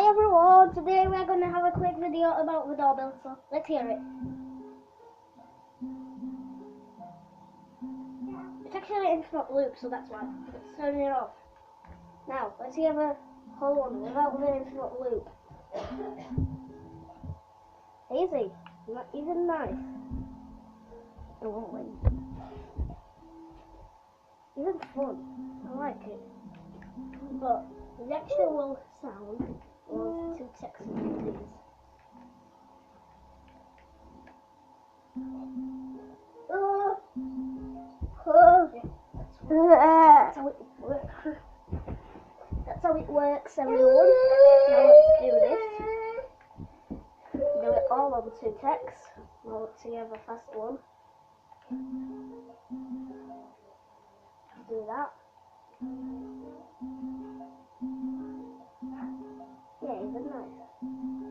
Hi everyone, today we're going to have a quick video about the doorbell, so let's hear it. It's actually an infinite loop, so that's why. Let's turn it off. Now, let's hear the whole one without the infinite loop. Easy, not even nice. It won't win. Even fun, I like it. But the actual sound was two texts of these. That's how it works. That's how it works, everyone. Now let's do this. Do it all on two texts. Now let's see have a fast one. Do that. Yeah, even nice.